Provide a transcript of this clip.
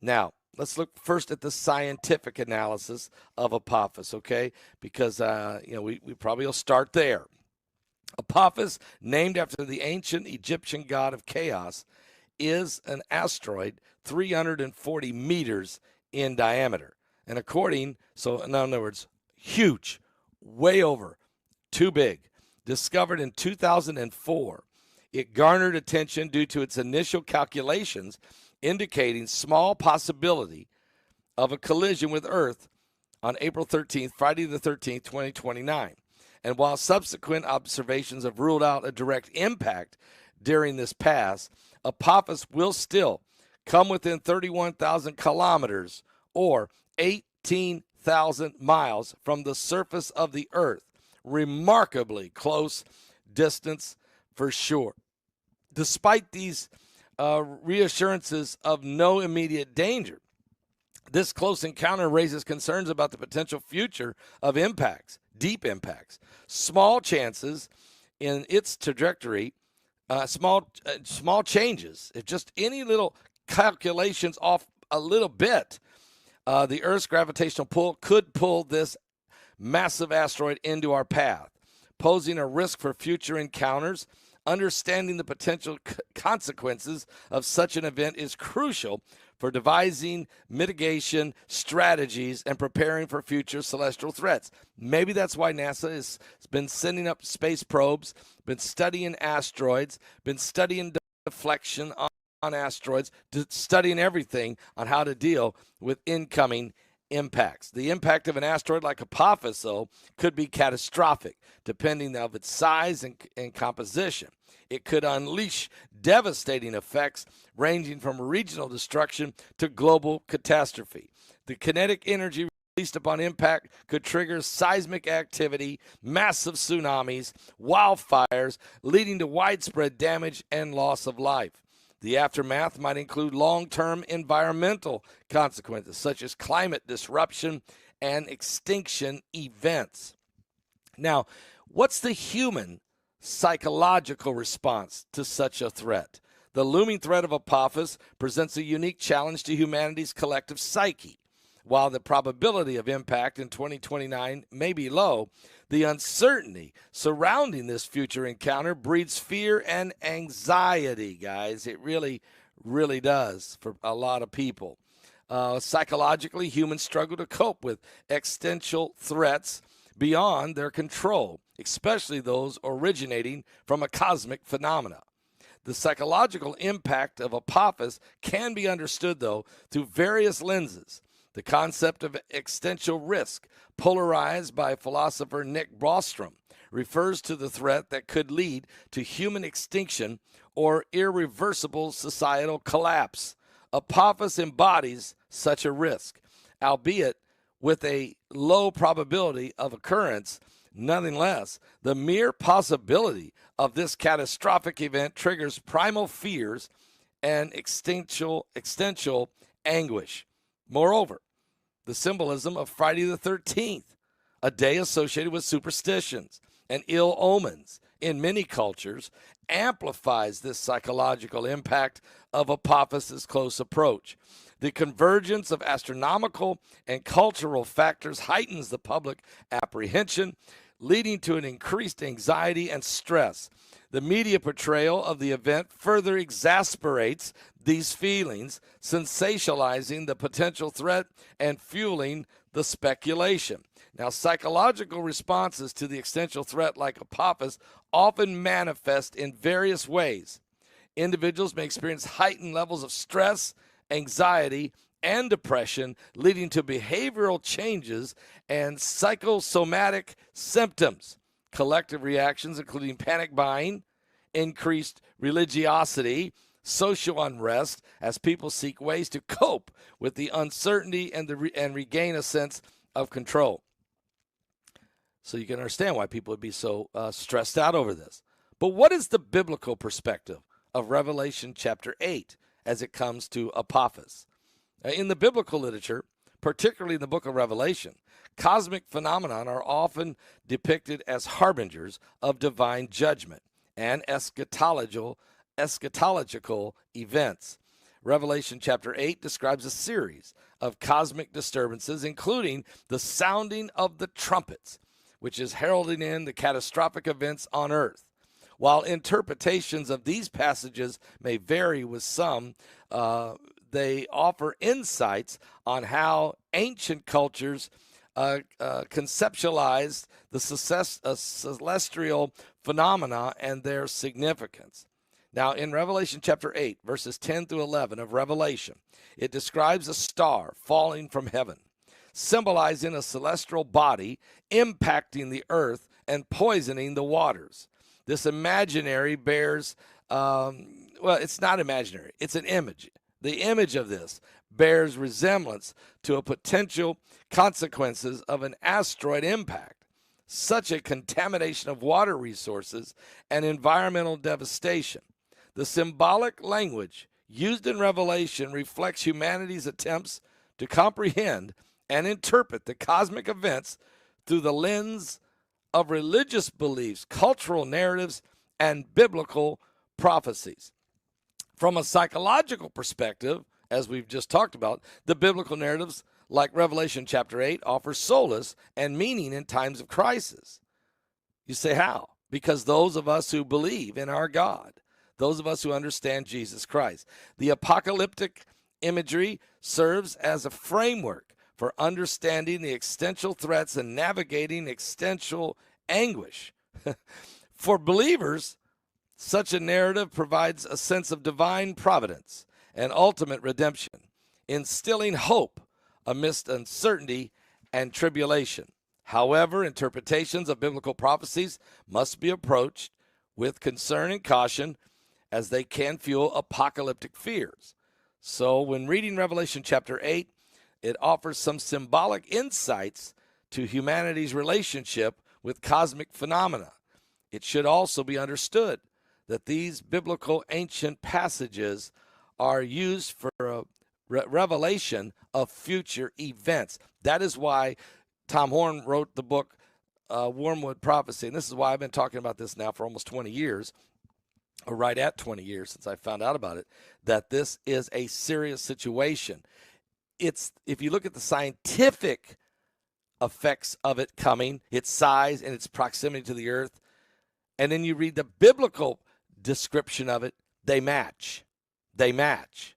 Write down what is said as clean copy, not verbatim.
Now, let's look first at the scientific analysis of Apophis, okay? Because, we probably will start there. Apophis, named after the ancient Egyptian god of chaos, is an asteroid 340 meters in diameter. And in other words, huge, way over, too big. Discovered in 2004, it garnered attention due to its initial calculations indicating small possibility of a collision with Earth on April 13th, Friday the 13th, 2029. And while subsequent observations have ruled out a direct impact during this pass, Apophis will still come within 31,000 kilometers or 18,000 miles from the surface of the Earth. Remarkably close distance for sure. Despite these reassurances of no immediate danger, this close encounter raises concerns about the potential future of impacts, deep impacts, small chances in its trajectory, small changes. If just any little calculations off a little bit, the Earth's gravitational pull could pull this massive asteroid into our path, posing a risk for future encounters. Understanding the potential consequences of such an event is crucial for devising mitigation strategies and preparing for future celestial threats. Maybe that's why NASA has been sending up space probes, been studying asteroids, been studying deflection on asteroids, studying everything on how to deal with incoming impacts. The impact of an asteroid like Apophis, though, could be catastrophic, depending on its size and composition. It could unleash devastating effects ranging from regional destruction to global catastrophe. The kinetic energy released upon impact could trigger seismic activity, massive tsunamis, wildfires, leading to widespread damage and loss of life. The aftermath might include long-term environmental consequences, such as climate disruption and extinction events. Now, what's the human psychological response to such a threat? The looming threat of Apophis presents a unique challenge to humanity's collective psyche. While the probability of impact in 2029 may be low, the uncertainty surrounding this future encounter breeds fear and anxiety, guys. It really, really does for a lot of people. Psychologically, humans struggle to cope with existential threats beyond their control, especially those originating from a cosmic phenomena. The psychological impact of Apophis can be understood, though, through various lenses. The concept of existential risk, polarized by philosopher Nick Bostrom, refers to the threat that could lead to human extinction or irreversible societal collapse. Apophis embodies such a risk, albeit with a low probability of occurrence. Nonetheless, the mere possibility of this catastrophic event triggers primal fears and existential anguish. Moreover, the symbolism of Friday the 13th, a day associated with superstitions and ill omens in many cultures, amplifies this psychological impact of Apophis' close approach. The convergence of astronomical and cultural factors heightens the public apprehension, leading to an increased anxiety and stress. The media portrayal of the event further exasperates these feelings, sensationalizing the potential threat and fueling the speculation. Now, psychological responses to the existential threat like Apophis often manifest in various ways. Individuals may experience heightened levels of stress, anxiety, and depression, leading to behavioral changes and psychosomatic symptoms. Collective reactions, including panic buying, increased religiosity, social unrest, as people seek ways to cope with the uncertainty and regain a sense of control. So you can understand why people would be so stressed out over this. But what is the biblical perspective of Revelation chapter 8 as it comes to Apophis? In the biblical literature, particularly in the book of Revelation, cosmic phenomena are often depicted as harbingers of divine judgment and eschatological events. Revelation chapter 8 describes a series of cosmic disturbances, including the sounding of the trumpets, which is heralding in the catastrophic events on earth. While interpretations of these passages may vary with some, they offer insights on how ancient cultures conceptualized the celestial phenomena and their significance. Now, in Revelation chapter 8, verses 10 through 11 of Revelation, it describes a star falling from heaven, symbolizing a celestial body impacting the earth and poisoning the waters. This imaginary bears, it's not imaginary, it's an image. The image of this bears resemblance to a potential consequences of an asteroid impact. Such a contamination of water resources and environmental devastation. The symbolic language used in Revelation reflects humanity's attempts to comprehend and interpret the cosmic events through the lens of religious beliefs, cultural narratives, and biblical prophecies. From a psychological perspective, as we've just talked about, the biblical narratives like Revelation chapter 8 offer solace and meaning in times of crisis. You say, how? Because those of us who believe in our God, those of us who understand Jesus Christ. The apocalyptic imagery serves as a framework for understanding the existential threats and navigating existential anguish. For believers, such a narrative provides a sense of divine providence and ultimate redemption, instilling hope amidst uncertainty and tribulation. However, interpretations of biblical prophecies must be approached with concern and caution, as they can fuel apocalyptic fears. So when reading Revelation chapter 8, it offers some symbolic insights to humanity's relationship with cosmic phenomena. It should also be understood that these biblical ancient passages are used for a revelation of future events. That is why Tom Horn wrote the book Wormwood Prophecy, and this is why I've been talking about this now for almost 20 years, or right at 20 years since I found out about it, that this is a serious situation. If you look at the scientific effects of it coming, its size and its proximity to the earth, and then you read the biblical description of it, they match. They match.